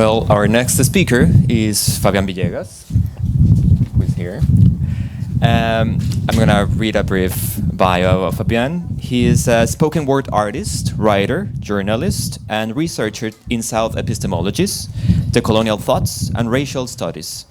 Well, our next speaker is Fabian Villegas, who is here. I'm going to read a brief bio of Fabian. He is a spoken word artist, writer, journalist, and researcher in South epistemologies, decolonial thoughts, and racial studies.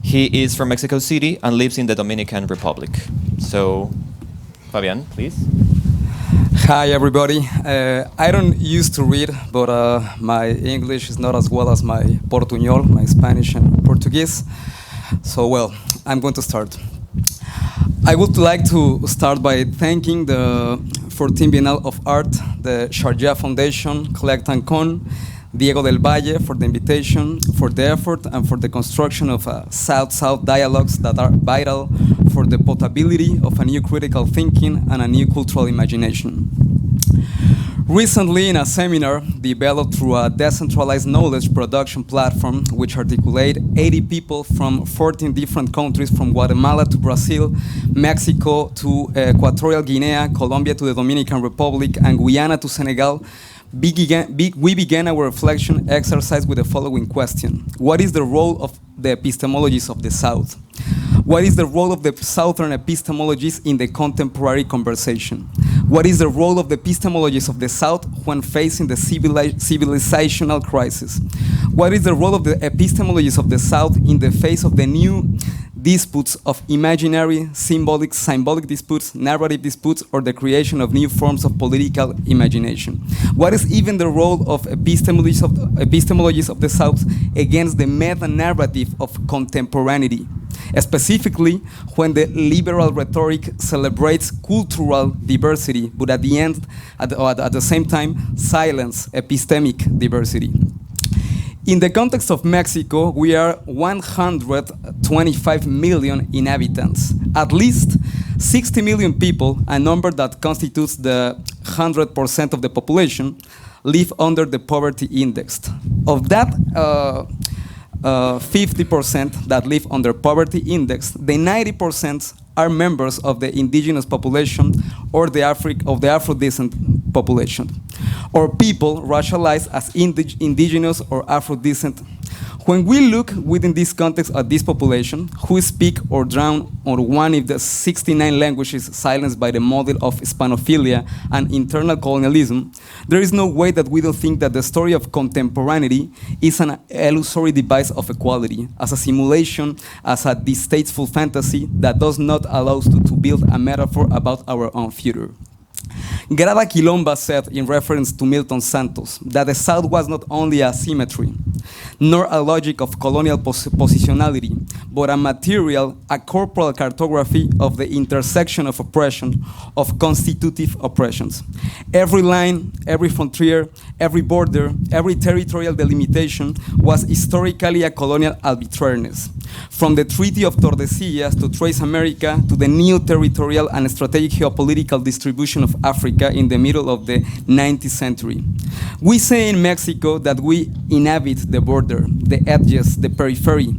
He is from Mexico City and lives in the Dominican Republic. So, Fabian, please. Hi, everybody. I don't used to read, but my English is not as well as my Portuñol, my Spanish and Portuguese. So, well, I'm going to start. I would like to start by thanking the 14th Biennial of Art, the Sharjah Foundation, Kholeif Tancons, Diego del Valle for the invitation, for the effort, and for the construction of South-South dialogues that are vital for the potability of a new critical thinking and a new cultural imagination. Recently, in a seminar developed through a decentralized knowledge production platform, which articulate 80 people from 14 different countries, from Guatemala to Brazil, Mexico to Equatorial Guinea, Colombia to the Dominican Republic, and Guyana to Senegal, we began our reflection exercise with the following question: what is the role of the epistemologies of the South? What is the role of the Southern epistemologies in the contemporary conversation? What is the role of the epistemologies of the South when facing the civilizational crisis? What is the role of the epistemologies of the South in the face of the new disputes of imaginary, symbolic disputes, narrative disputes, or the creation of new forms of political imagination? What is even the role of epistemologies of the South against the meta-narrative of contemporaneity, specifically when the liberal rhetoric celebrates cultural diversity, but at the same time, silence epistemic diversity? In the context of Mexico, we are 125 million inhabitants. At least 60 million people, a number that constitutes the 100% of the population, live under the poverty index. Of that 50% that live under poverty index, the 90% are members of the indigenous population or the Afro-descent population, or people racialized as indigenous or Afro-descent. When we look within this context at this population, who speak or drown on one of the 69 languages silenced by the model of Hispanophilia and internal colonialism, there is no way that we don't think that the story of contemporaneity is an illusory device of equality, as a simulation, as a distasteful fantasy that does not allow us to build a metaphor about our own future. Grada Quilomba said, in reference to Milton Santos, that the South was not only a symmetry, nor a logic of colonial positionality, but a material, a corporal cartography of the intersection of oppression, of constitutive oppressions. Every line, every frontier, every border, every territorial delimitation was historically a colonial arbitrariness. From the Treaty of Tordesillas to trace America to the new territorial and strategic geopolitical distribution of Africa in the middle of the 19th century. We say in Mexico that we inhabit the border, the edges, the periphery.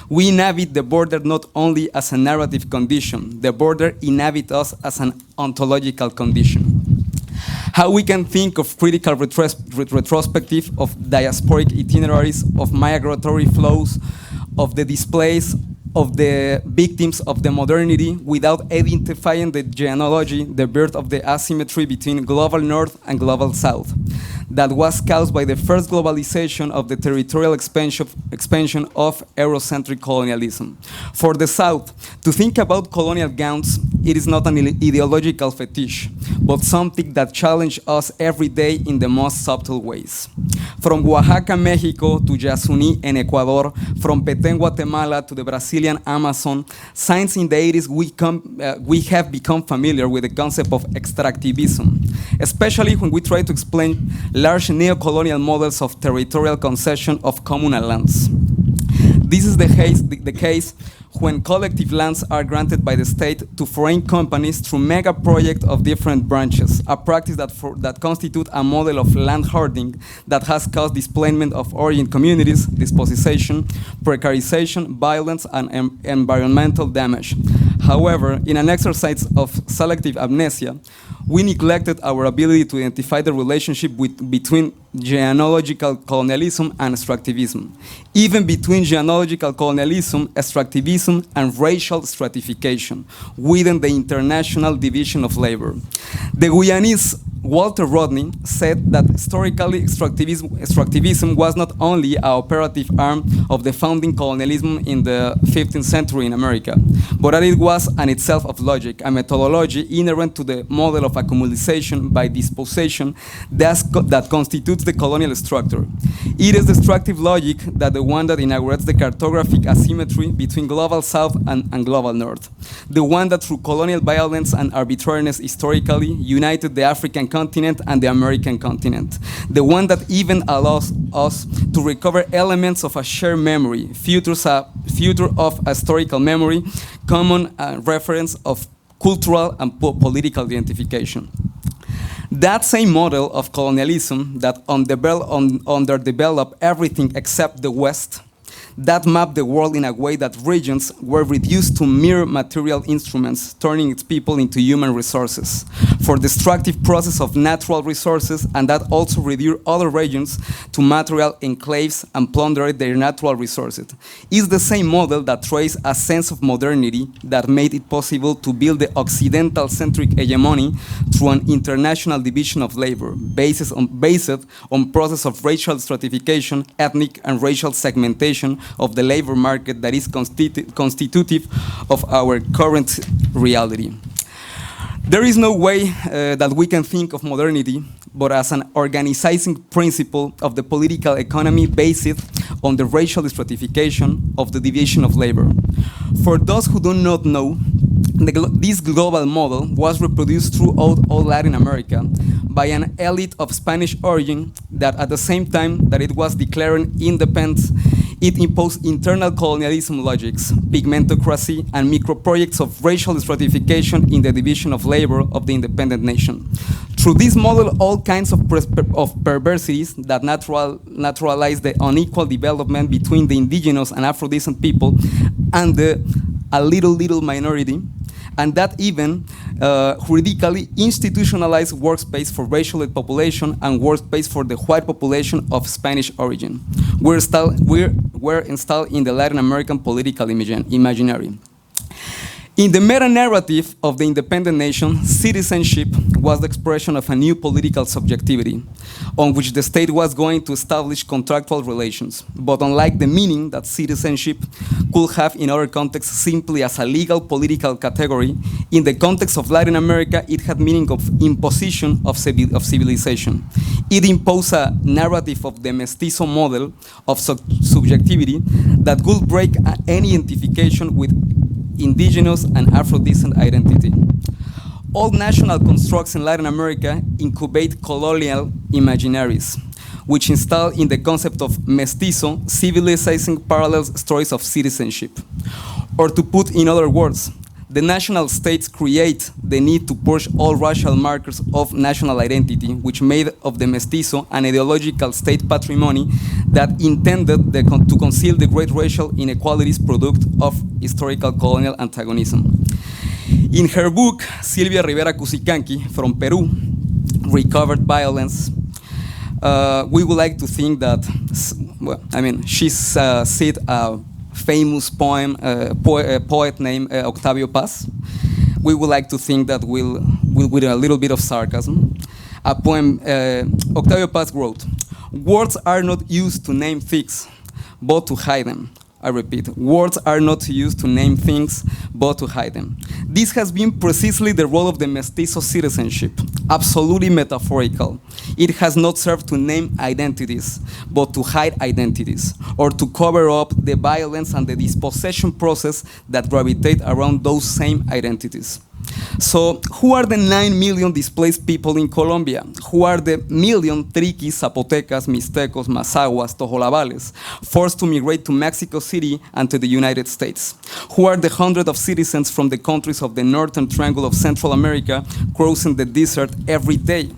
We inhabit the border not only as a narrative condition, the border inhabits us as an ontological condition. How we can think of critical retrospective, of diasporic itineraries, of migratory flows, of the displays, of the victims of the modernity, without identifying the genealogy, the birth of the asymmetry between global North and global South, that was caused by the first globalization of the territorial expansion of Eurocentric colonialism. For the South, to think about colonial gowns, it is not an ideological fetish, but something that challenges us every day in the most subtle ways. From Oaxaca, Mexico to Yasuní in Ecuador, from Petén, Guatemala to the Brazilian Amazon, since in the 80s we have become familiar with the concept of extractivism, especially when we try to explain large neo-colonial models of territorial concession of communal lands. This is the case when collective lands are granted by the state to foreign companies through mega projects of different branches, a practice that constitutes a model of land hoarding that has caused displacement of origin communities, dispossession, precarization, violence, and environmental damage. However, in an exercise of selective amnesia, we neglected our ability to identify the relationship between genealogical colonialism and extractivism, even between genealogical colonialism, extractivism, and racial stratification within the international division of labor. The Guyanese Walter Rodney said that historically extractivism was not only an operative arm of the founding colonialism in the 15th century in America, but that it was an itself of logic, a methodology inherent to the model of accumulation by dispossession that constitutes the colonial structure. It is the extractive logic that the one that inaugurates the cartographic asymmetry between global South and global North, the one that through colonial violence and arbitrariness historically united the African continent and the American continent, the one that even allows us to recover elements of a shared memory, future of historical memory, common reference of cultural and political identification. That same model of colonialism that underdeveloped everything except the West, that mapped the world in a way that regions were reduced to mere material instruments, turning its people into human resources for the destructive process of natural resources, and that also reduced other regions to material enclaves and plundered their natural resources. It's the same model that traced a sense of modernity that made it possible to build the Occidental-centric hegemony through an international division of labor based on process of racial stratification, ethnic and racial segmentation of the labor market that is constitutive of our current reality. There is no way that we can think of modernity but as an organizing principle of the political economy based on the racial stratification of the division of labor. For those who do not know, this global model was reproduced throughout all Latin America by an elite of Spanish origin that at the same time that it was declaring independence, it imposed internal colonialism logics, pigmentocracy, and micro-projects of racial stratification in the division of labor of the independent nation. Through this model, all kinds of perversities that naturalize the unequal development between the indigenous and Afro-descent people and a little minority, and that even juridically institutionalized workspace for racial population and workspace for the white population of Spanish origin were installed in the Latin American political imaginary. In the meta-narrative of the independent nation, citizenship was the expression of a new political subjectivity on which the state was going to establish contractual relations. But unlike the meaning that citizenship could have in other contexts simply as a legal political category, in the context of Latin America, it had meaning of imposition of civilization. It imposed a narrative of the mestizo model of subjectivity that could break any identification with indigenous and Afro-descent identity. All national constructs in Latin America incubate colonial imaginaries, which install in the concept of mestizo, civilizing parallel stories of citizenship. Or to put in other words, the national states create the need to purge all racial markers of national identity, which made of the mestizo an ideological state patrimony that intended to conceal the great racial inequalities product of historical colonial antagonism. In her book, Silvia Rivera Cusicanqui, from Peru, Recovered Violence, we would like to think that, she's said a famous poet named Octavio Paz. We would like to think that with a little bit of sarcasm. A poem Octavio Paz wrote, "Words are not used to name things, but to hide them." I repeat, words are not used to name things, but to hide them. This has been precisely the role of the mestizo citizenship, absolutely metaphorical. It has not served to name identities, but to hide identities, or to cover up the violence and the dispossession process that gravitate around those same identities. So, who are the 9 million displaced people in Colombia? Who are the million Triquis, Zapotecas, Mixtecos, Mazaguas, Tojolabales, forced to migrate to Mexico City and to the United States? Who are the hundreds of citizens from the countries of the northern triangle of Central America crossing the desert every day?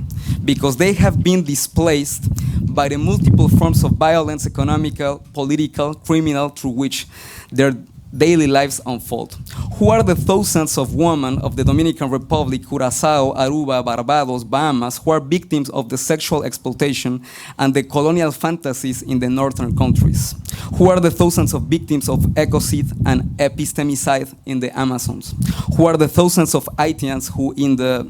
Because they have been displaced by the multiple forms of violence, economical, political, criminal, through which their daily lives unfold. Who are the thousands of women of the Dominican Republic, Curaçao, Aruba, Barbados, Bahamas, who are victims of the sexual exploitation and the colonial fantasies in the northern countries? Who are the thousands of victims of ecocide and epistemicide in the Amazons? Who are the thousands of Haitians who in the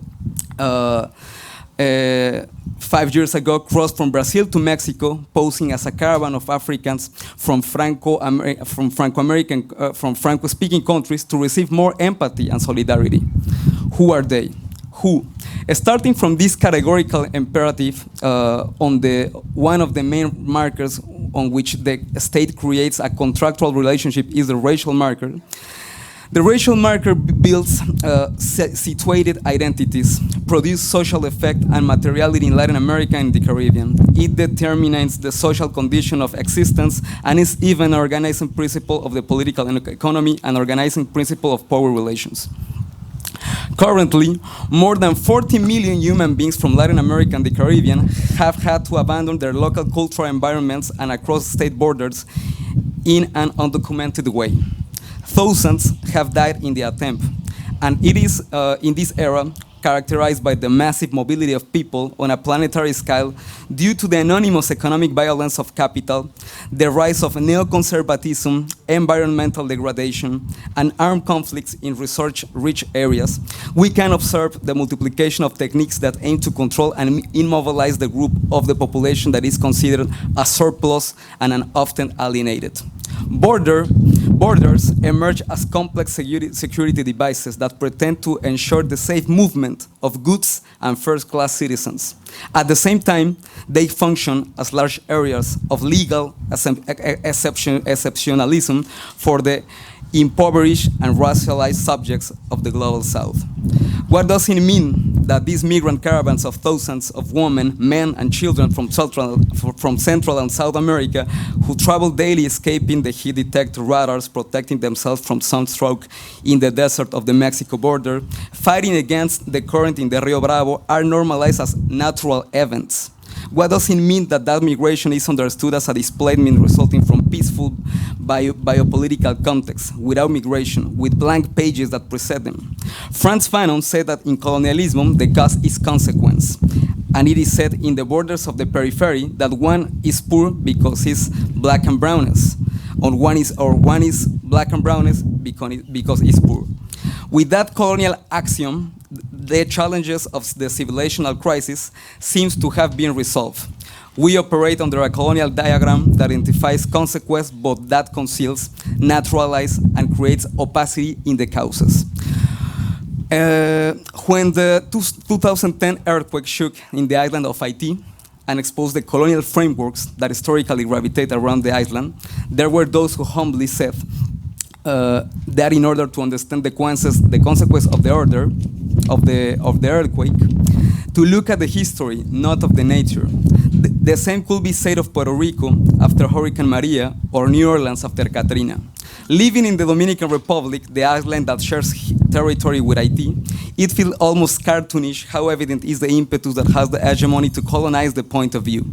5 years ago crossed from Brazil to Mexico, posing as a caravan of Africans from Franco-speaking countries to receive more empathy and solidarity? Who are they? Who? Starting from this categorical imperative, one of the main markers on which the state creates a contractual relationship is the racial marker. The racial marker builds situated identities, produce social effect and materiality in Latin America and the Caribbean. It determines the social condition of existence and is even an organizing principle of the political economy and organizing principle of power relations. Currently, more than 40 million human beings from Latin America and the Caribbean have had to abandon their local cultural environments and across state borders in an undocumented way. Thousands have died in the attempt, and it is in this era characterized by the massive mobility of people on a planetary scale due to the anonymous economic violence of capital, the rise of neoconservatism, environmental degradation, and armed conflicts in research-rich areas. We can observe the multiplication of techniques that aim to control and immobilize the group of the population that is considered a surplus and often alienated. Borders emerge as complex security devices that pretend to ensure the safe movement of goods and first-class citizens. At the same time, they function as large areas of legal exceptionalism for the impoverished and racialized subjects of the global South. What does it mean that these migrant caravans of thousands of women, men, and children from Central and South America who travel daily escaping the heat detector radars, protecting themselves from sunstroke in the desert of the Mexico border, fighting against the current in the Rio Bravo, are normalized as natural events? What does it mean that that migration is understood as a displacement resulting from peaceful biopolitical context, without migration, with blank pages that precede them? Frantz Fanon said that in colonialism, the cause is consequence. And it is said in the borders of the periphery that one is poor because he's black and brownest, or one is black and brownest because he's poor. With that colonial axiom, the challenges of the civilizational crisis seems to have been resolved. We operate under a colonial diagram that identifies consequence, but that conceals, naturalizes, and creates opacity in the causes. When the 2010 earthquake shook in the island of Haiti and exposed the colonial frameworks that historically gravitate around the island, there were those who humbly said that in order to understand the consequence of the earthquake, to look at the history, not of the nature. The same could be said of Puerto Rico after Hurricane Maria or New Orleans after Katrina. Living in the Dominican Republic, the island that shares territory with Haiti, it feels almost cartoonish how evident is the impetus that has the hegemony to colonize the point of view.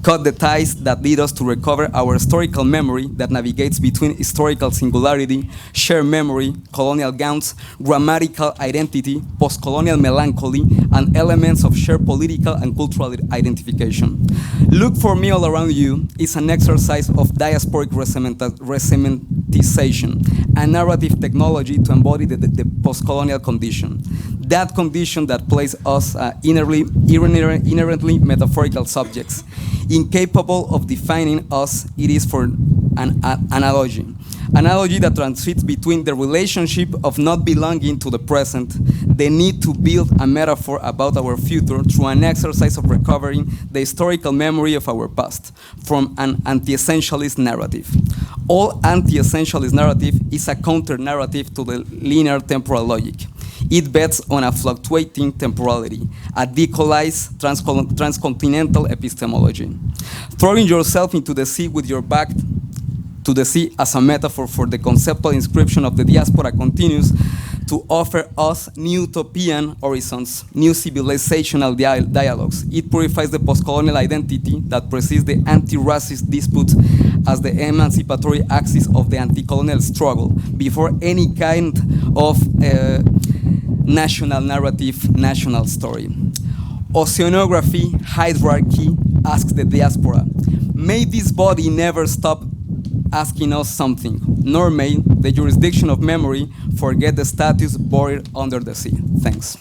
Cut the ties that lead us to recover our historical memory that navigates between historical singularity, shared memory, colonial gowns, grammatical identity, post-colonial melancholy, and elements of shared political and cultural identification. Look for Me All Around You is an exercise of diasporic resentization, a narrative technology to embody the post-colonial condition. That condition that places us inherently metaphorical subjects. Incapable of defining us, it is for an analogy. Analogy that transits between the relationship of not belonging to the present, the need to build a metaphor about our future through an exercise of recovering the historical memory of our past from an anti-essentialist narrative. All anti-essentialist narrative is a counter-narrative to the linear temporal logic. It bets on a fluctuating temporality, a decolized transcontinental epistemology. Throwing yourself into the sea with your back to the sea as a metaphor for the conceptual inscription of the diaspora continues to offer us new utopian horizons, new civilizational dialogues. It purifies the post-colonial identity that precedes the anti-racist dispute as the emancipatory axis of the anti-colonial struggle before any kind of national narrative, national story. Oceanography, hierarchy, asks the diaspora. May this body never stop asking us something, nor may the jurisdiction of memory forget the status buried under the sea. Thanks.